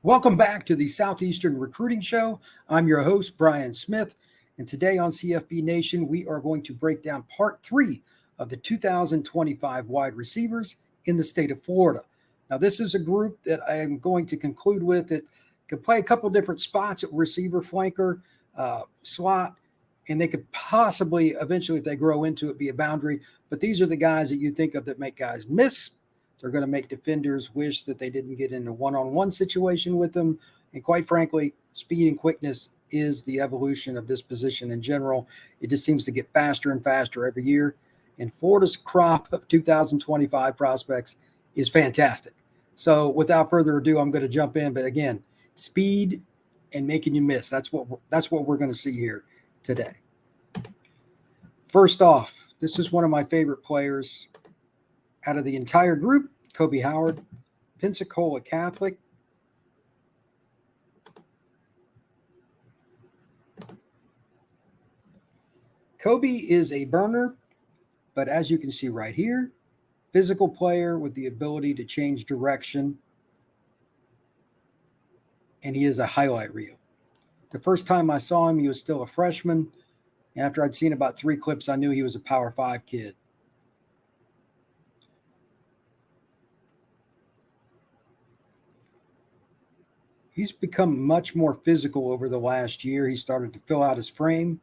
Welcome back to the Southeastern Recruiting Show. I'm your host, Brian Smith, and today on CFB Nation, we are going to break down part 3 of the 2025 wide receivers in the state of Florida. Now, this is a group that I am going to conclude with that could play a couple different spots at receiver, flanker, slot, and they could possibly, eventually, if they grow into it, be a boundary. But these are the guys that you think of that make guys miss. They're going to make defenders wish that they didn't get in a one-on-one situation with them. And quite frankly, speed and quickness is the evolution of this position in general. It just seems to get faster and faster every year. And Florida's crop of 2025 prospects is fantastic. So without further ado, I'm going to jump in. But again, speed and making you miss. That's what we're going to see here today. First off, this is one of my favorite players out of the entire group, Koby Howard, Pensacola Catholic. Koby is a burner, but as you can see right here, physical player with the ability to change direction, and he is a highlight reel. The first time I saw him, he was still a freshman. After I'd seen about 3 clips, I knew he was a Power 5 kid. He's become much more physical over the last year. He started to fill out his frame.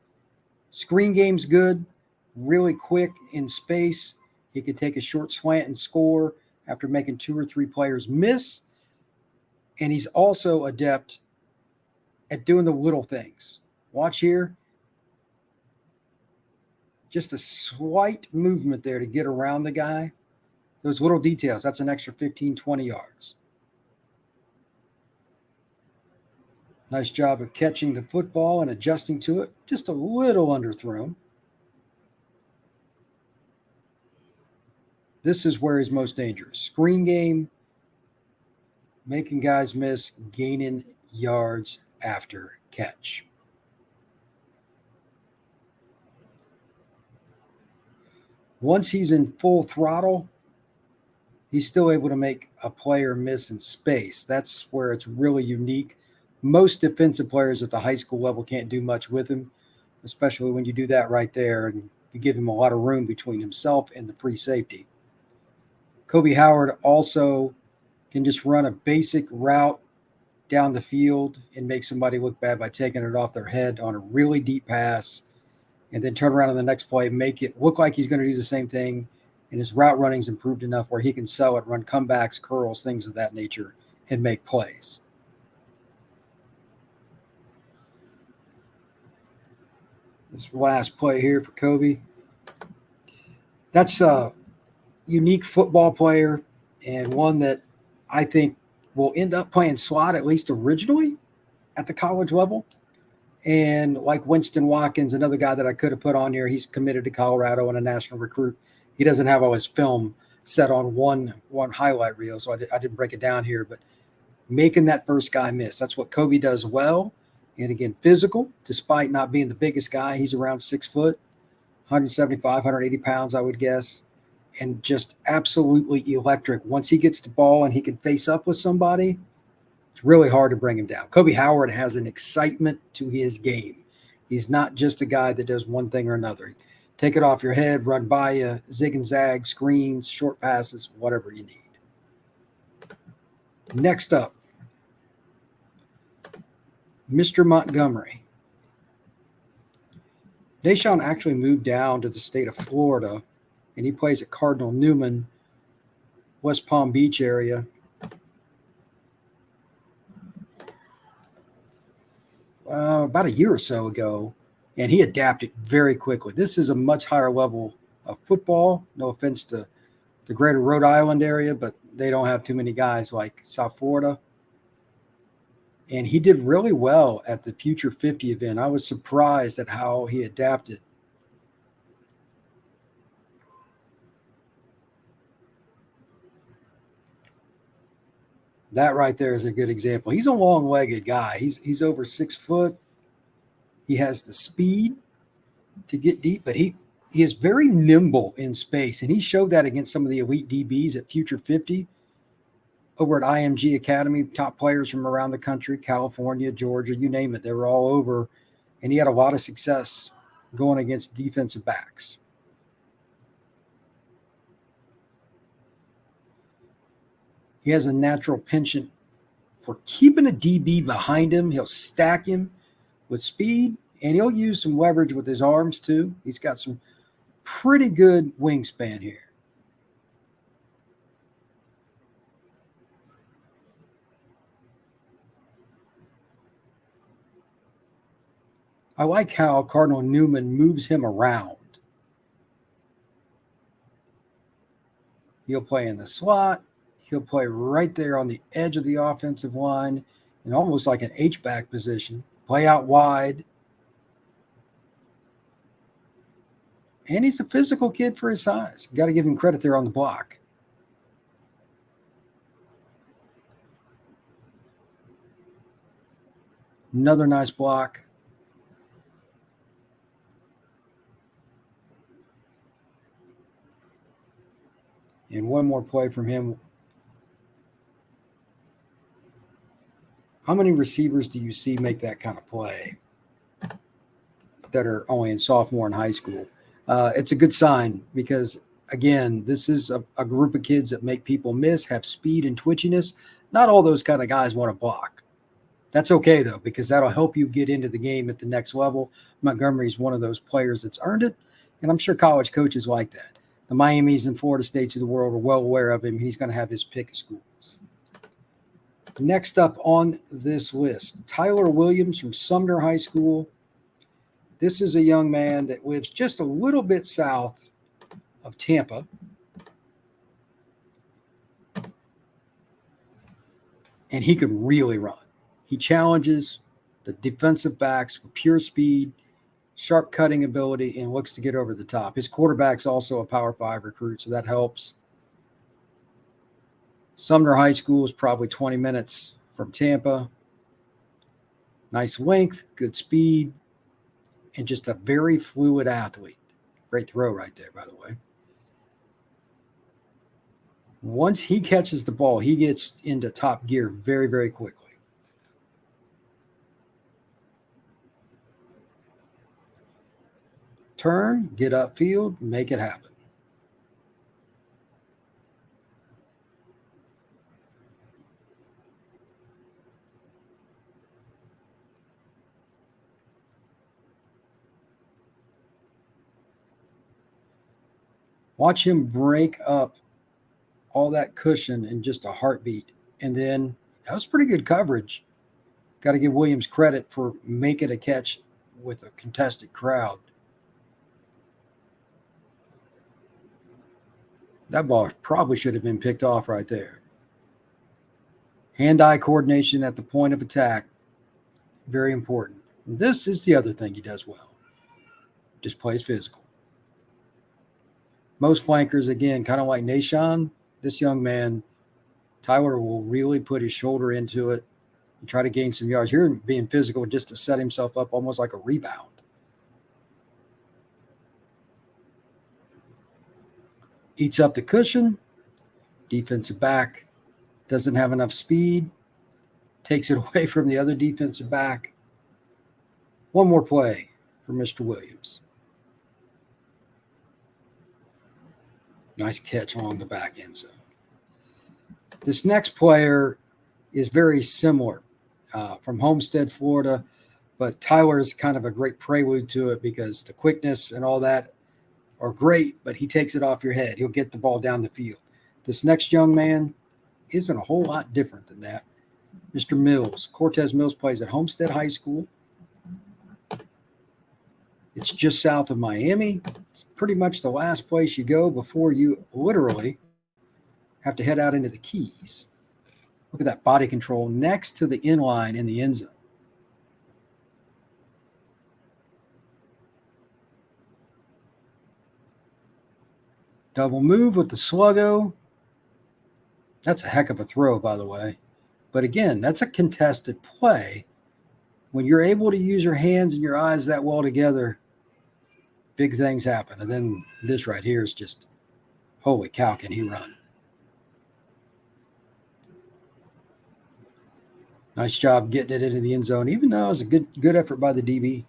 Screen game's good, really quick in space. He could take a short slant and score after making 2 or 3 players miss. And he's also adept at doing the little things. Watch here. Just a slight movement there to get around the guy. Those little details, that's an extra 15, 20 yards. Nice job of catching the football and adjusting to it. Just a little underthrown. This is where he's most dangerous. Screen game, making guys miss, gaining yards after catch. Once he's in full throttle, he's still able to make a player miss in space. That's where it's really unique. Most defensive players at the high school level can't do much with him, especially when you do that right there and you give him a lot of room between himself and the free safety. Koby Howard also can just run a basic route down the field and make somebody look bad by taking it off their head on a really deep pass and then turn around on the next play, make it look like he's going to do the same thing. And his route running's improved enough where he can sell it, run comebacks, curls, things of that nature, and make plays. This last play here for Koby. That's a unique football player and one that I think will end up playing slot, at least originally, at the college level. And like Winston Watkins, another guy that I could have put on here, he's committed to Colorado and a national recruit. He doesn't have all his film set on one highlight reel, so I didn't break it down here. But making that first guy miss, that's what Koby does well. And again, physical, despite not being the biggest guy. He's around 6 foot, 175, 180 pounds, I would guess. And just absolutely electric. Once he gets the ball and he can face up with somebody, it's really hard to bring him down. Koby Howard has an excitement to his game. He's not just a guy that does one thing or another. Take it off your head, run by you, zig and zag, screens, short passes, whatever you need. Next up, Mr. Montgomery. Naeshaun actually moved down to the state of Florida, and he plays at Cardinal Newman, West Palm Beach area. About a year or so ago, and he adapted very quickly. This is a much higher level of football. No offense to the greater Rhode Island area, but they don't have too many guys like South Florida. And he did really well at the Future 50 event. I was surprised at how he adapted. That right there is a good example. He's a long-legged guy. He's over 6 foot. He has the speed to get deep, but he is very nimble in space, and he showed that against some of the elite DBs at Future 50. over at IMG Academy, top players from around the country, California, Georgia, you name it. They were all over, and he had a lot of success going against defensive backs. He has a natural penchant for keeping a DB behind him. He'll stack him with speed, and he'll use some leverage with his arms too. He's got some pretty good wingspan here. I like how Cardinal Newman moves him around. He'll play in the slot. He'll play right there on the edge of the offensive line in almost like an H-back position. Play out wide. And he's a physical kid for his size. Got to give him credit there on the block. Another nice block. And one more play from him. How many receivers do you see make that kind of play that are only in sophomore and high school? It's a good sign because, again, this is a group of kids that make people miss, have speed and twitchiness. Not all those kind of guys want to block. That's okay, though, because that'll help you get into the game at the next level. Montgomery is one of those players that's earned it, and I'm sure college coaches like that. The Miamis and Florida States of the world are well aware of him. He's going to have his pick of schools. Next up on this list, Tyler Williams from Sumner High School. This is a young man that lives just a little bit south of Tampa. And he can really run. He challenges the defensive backs with pure speed, sharp cutting ability, and looks to get over the top. His quarterback's also a Power 5 recruit, so that helps. Sumner High School is probably 20 minutes from Tampa. Nice length, good speed, and just a very fluid athlete. Great throw right there, by the way. Once he catches the ball, he gets into top gear very, very quickly. Turn, get upfield, make it happen. Watch him break up all that cushion in just a heartbeat. And then that was pretty good coverage. Got to give Williams credit for making a catch with a contested crowd. That ball probably should have been picked off right there. Hand-eye coordination at the point of attack, very important. And this is the other thing he does well. Just plays physical. Most flankers, again, kind of like Naeshaun, this young man, Tyler, will really put his shoulder into it and try to gain some yards. Here, being physical just to set himself up almost like a rebound. Eats up the cushion. Defensive back doesn't have enough speed. Takes it away from the other defensive back. One more play for Mr. Williams. Nice catch along the back end zone. This next player is very similar from Homestead, Florida, but Tyler is kind of a great prelude to it because the quickness and all that are great, but he takes it off your head. He'll get the ball down the field. This next young man isn't a whole lot different than that. Mr. Mills. Cortez Mills plays at Homestead High School. It's just south of Miami. It's pretty much the last place you go before you literally have to head out into the Keys. Look at that body control next to the inline in the end zone. Double move with the sluggo. That's a heck of a throw, by the way. But again, that's a contested play. When you're able to use your hands and your eyes that well together, big things happen. And then this right here is just, holy cow, can he run? Nice job getting it into the end zone, even though it was a good effort by the DB.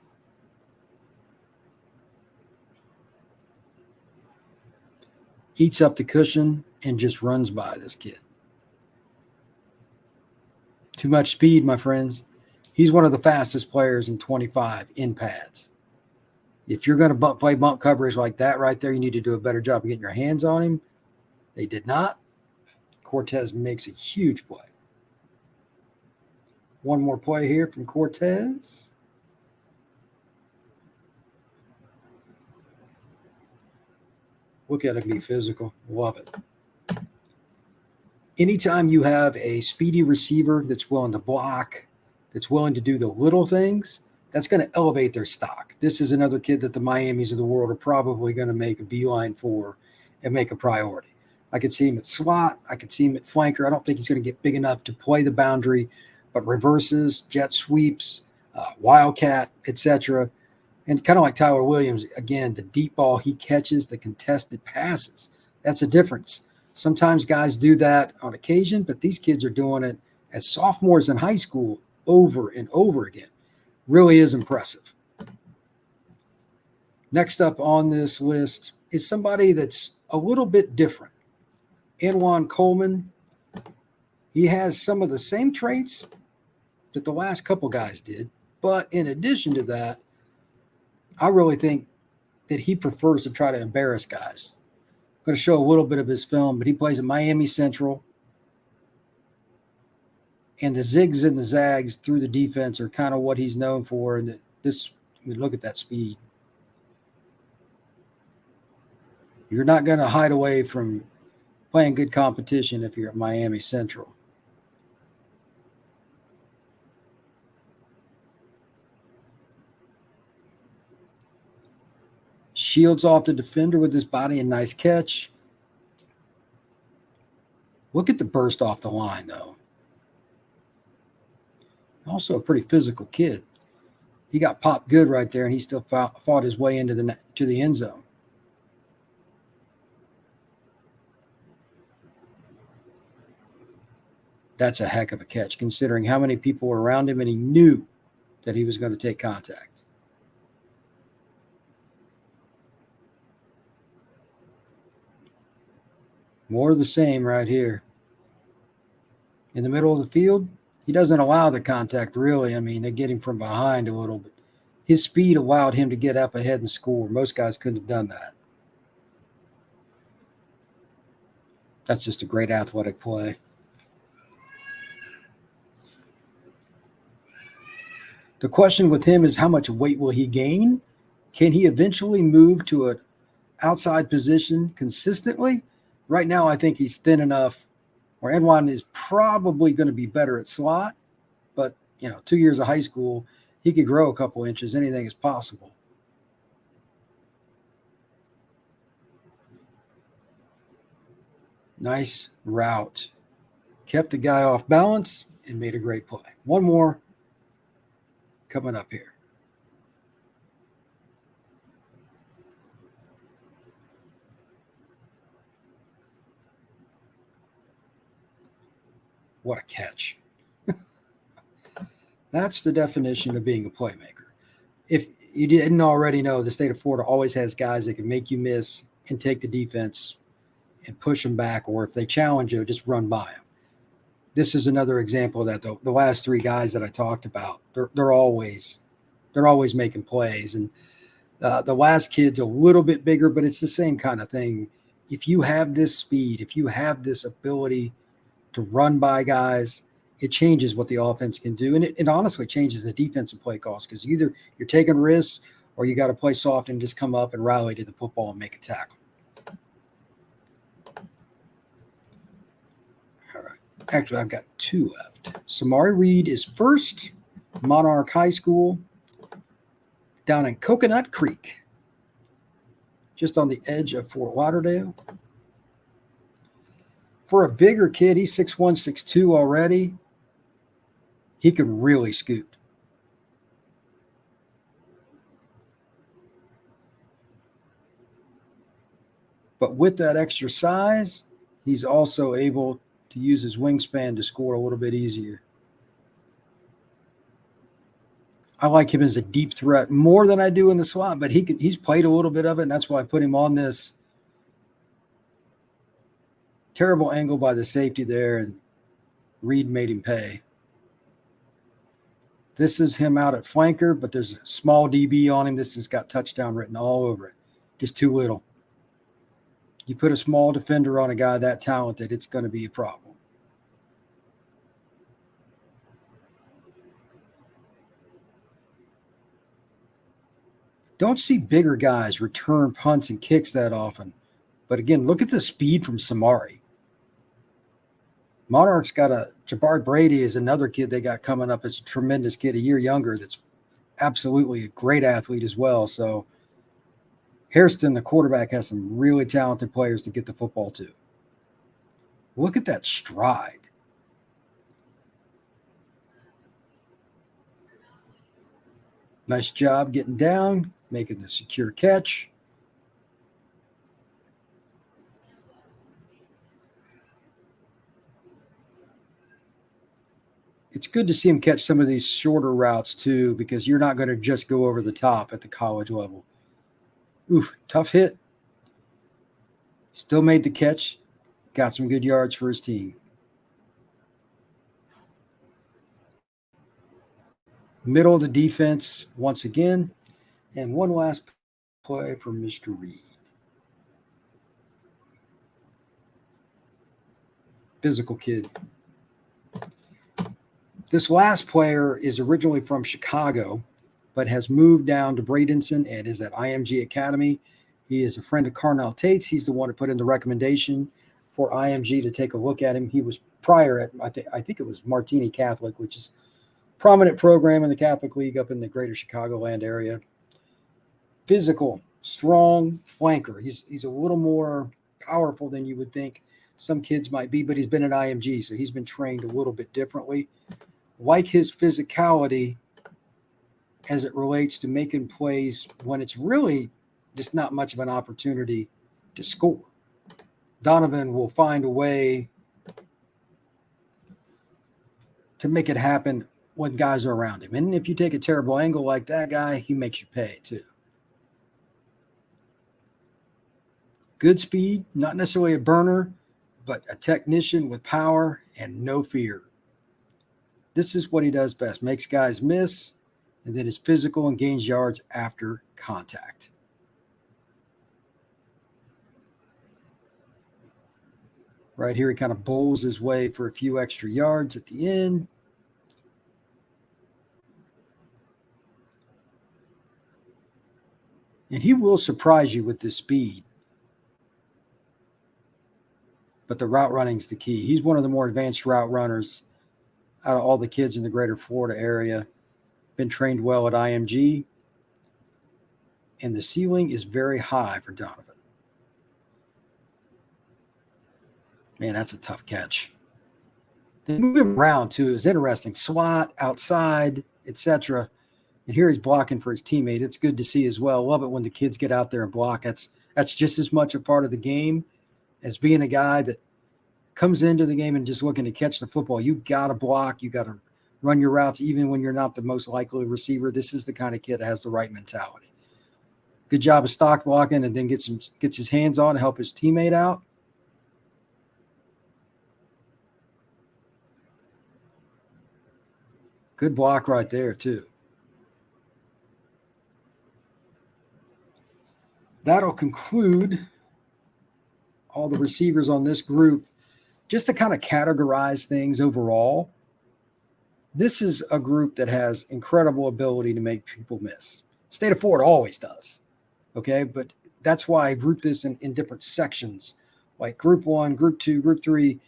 Eats up the cushion and just runs by this kid. Too much speed, my friends. He's one of the fastest players in 25 in pads. If you're going to play bump coverage like that right there, you need to do a better job of getting your hands on him. They did not. Cortez makes a huge play. One more play here from Cortez. Look at him be physical. Love it. Anytime you have a speedy receiver that's willing to block, that's willing to do the little things, that's going to elevate their stock. This is another kid that the Miamis of the world are probably going to make a beeline for and make a priority. I could see him at slot. I could see him at flanker. I don't think he's going to get big enough to play the boundary, but reverses, jet sweeps, wildcat, etc. And kind of like Tyler Williams, again, the deep ball he catches, the contested passes, that's a difference. Sometimes guys do that on occasion, but these kids are doing it as sophomores in high school over and over again. Really is impressive. Next up on this list is somebody that's a little bit different. Anjuan Coleman. He has some of the same traits that the last couple guys did, but in addition to that, I really think that he prefers to try to embarrass guys. I'm going to show a little bit of his film, but he plays at Miami Central. And the zigs and the zags through the defense are kind of what he's known for. And look at that speed. You're not going to hide away from playing good competition if you're at Miami Central. Shields off the defender with his body, and nice catch. Look at the burst off the line, though. Also a pretty physical kid. He got popped good right there, and he still fought his way into the end zone. That's a heck of a catch, considering how many people were around him, and he knew that he was going to take contact. More of the same right here. In the middle of the field, he doesn't allow the contact, really. I mean, they get him from behind a little bit. His speed allowed him to get up ahead and score. Most guys couldn't have done that. That's just a great athletic play. The question with him is, how much weight will he gain? Can he eventually move to an outside position consistently? Right now, I think he's thin enough where Anjuan is probably going to be better at slot. But, 2 years of high school, he could grow a couple inches. Anything is possible. Nice route. Kept the guy off balance and made a great play. One more coming up here. What a catch. That's the definition of being a playmaker. If you didn't already know, the state of Florida always has guys that can make you miss and take the defense and push them back, or if they challenge you, just run by them. This is another example of that. The last three guys that I talked about, they're always making plays. And the last kid's a little bit bigger, but it's the same kind of thing. If you have this speed, if you have this ability to run by guys, it changes what the offense can do. And it honestly changes the defensive play calls, because either you're taking risks or you got to play soft and just come up and rally to the football and make a tackle. All right. Actually, I've got two left. Samari Reed is first, Monarch High School, down in Coconut Creek, just on the edge of Fort Lauderdale. For a bigger kid, he's 6'1", 6'2" already. He can really scoot. But with that extra size, he's also able to use his wingspan to score a little bit easier. I like him as a deep threat more than I do in the slot, but he's played a little bit of it, and that's why I put him on this terrible angle by the safety there, and Reed made him pay. This is him out at flanker, but there's a small DB on him. This has got touchdown written all over it. Just too little. You put a small defender on a guy that talented, it's going to be a problem. Don't see bigger guys return punts and kicks that often. But again, look at the speed from Samari. Monarch's got Jabari Brady is another kid they got coming up. It's a tremendous kid, a year younger, that's absolutely a great athlete as well. So Hairston, the quarterback, has some really talented players to get the football to. Look at that stride. Nice job getting down, making the secure catch. It's good to see him catch some of these shorter routes too, because you're not going to just go over the top at the college level. Oof, tough hit. Still made the catch. Got some good yards for his team. Middle of the defense once again. And one last play from Mr. Reed. Physical kid. This last player is originally from Chicago, but has moved down to Bradenton and is at IMG Academy. He is a friend of Cardinal Tate's. He's the one who put in the recommendation for IMG to take a look at him. He was prior at, I think it was Martini Catholic, which is a prominent program in the Catholic League up in the greater Chicagoland area. Physical, strong flanker. He's a little more powerful than you would think some kids might be, but he's been at IMG, so he's been trained a little bit differently. Like his physicality as it relates to making plays when it's really just not much of an opportunity to score. Donovan will find a way to make it happen when guys are around him. And if you take a terrible angle like that guy, he makes you pay too. Good speed, not necessarily a burner, but a technician with power and no fear. This is what he does best. Makes guys miss, and then is physical and gains yards after contact. Right here, he kind of bowls his way for a few extra yards at the end. And he will surprise you with this speed. But the route running is the key. He's one of the more advanced route runners out of all the kids in the greater Florida area. Been trained well at IMG. And the ceiling is very high for Donovan. Man, that's a tough catch. They move him around, too. It's interesting. Slot, outside, etc. And here he's blocking for his teammate. It's good to see as well. Love it when the kids get out there and block. That's just as much a part of the game as being a guy that comes into the game and just looking to catch the football. You got to block. You got to run your routes even when you're not the most likely receiver. This is the kind of kid that has the right mentality. Good job of stock blocking, and then gets his hands on to help his teammate out. Good block right there, too. That'll conclude all the receivers on this group. Just to kind of categorize things overall, this is a group that has incredible ability to make people miss. State of Florida always does, okay? But that's why I group this in different sections, like Group 1, Group 2, Group 3, a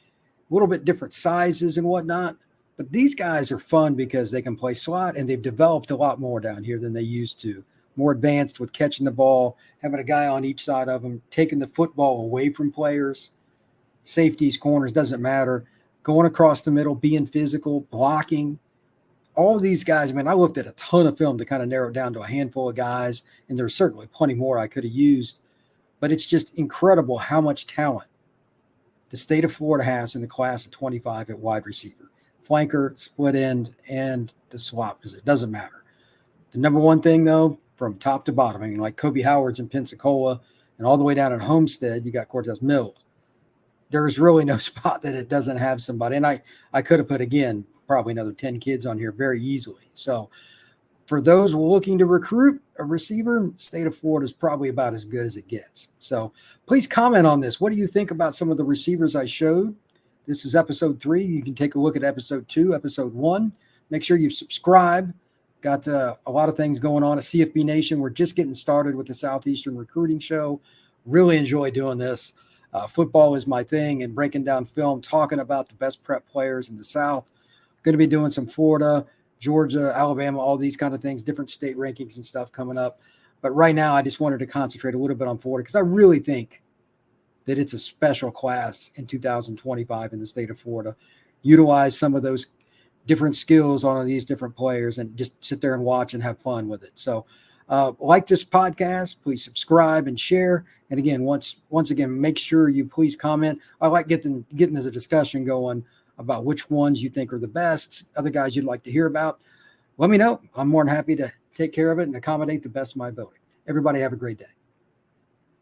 little bit different sizes and whatnot. But these guys are fun because they can play slot, and they've developed a lot more down here than they used to. More advanced with catching the ball, having a guy on each side of them, taking the football away from players. Safeties, corners, doesn't matter. Going across the middle, being physical, blocking. All of these guys, I mean, I looked at a ton of film to kind of narrow it down to a handful of guys, and there's certainly plenty more I could have used. But it's just incredible how much talent the state of Florida has in the class of 25 at wide receiver. Flanker, split end, and the slot position. Doesn't matter. The number one thing, though, from top to bottom, I mean, like Koby Howard's in Pensacola and all the way down in Homestead, you got Cortez Mills. There's really no spot that it doesn't have somebody. And I could have put, again, probably another 10 kids on here very easily. So for those looking to recruit a receiver, state of Florida is probably about as good as it gets. So please comment on this. What do you think about some of the receivers I showed? This is episode 3. You can take a look at episode 2, episode 1. Make sure you subscribe. Got a lot of things going on at CFB Nation. We're just getting started with the Southeastern Recruiting Show. Really enjoy doing this. Football is my thing, and breaking down film, talking about the best prep players in the South. Going to be doing some Florida, Georgia, Alabama, all these kind of things, different state rankings and stuff coming up. But right now, I just wanted to concentrate a little bit on Florida because I really think that it's a special class in 2025 in the state of Florida. Utilize some of those different skills on these different players and just sit there and watch and have fun with it. So like this podcast, please subscribe and share. And again, once again, make sure you please comment. I like getting the discussion going about which ones you think are the best, other guys you'd like to hear about. Let me know. I'm more than happy to take care of it and accommodate the best of my ability. Everybody have a great day.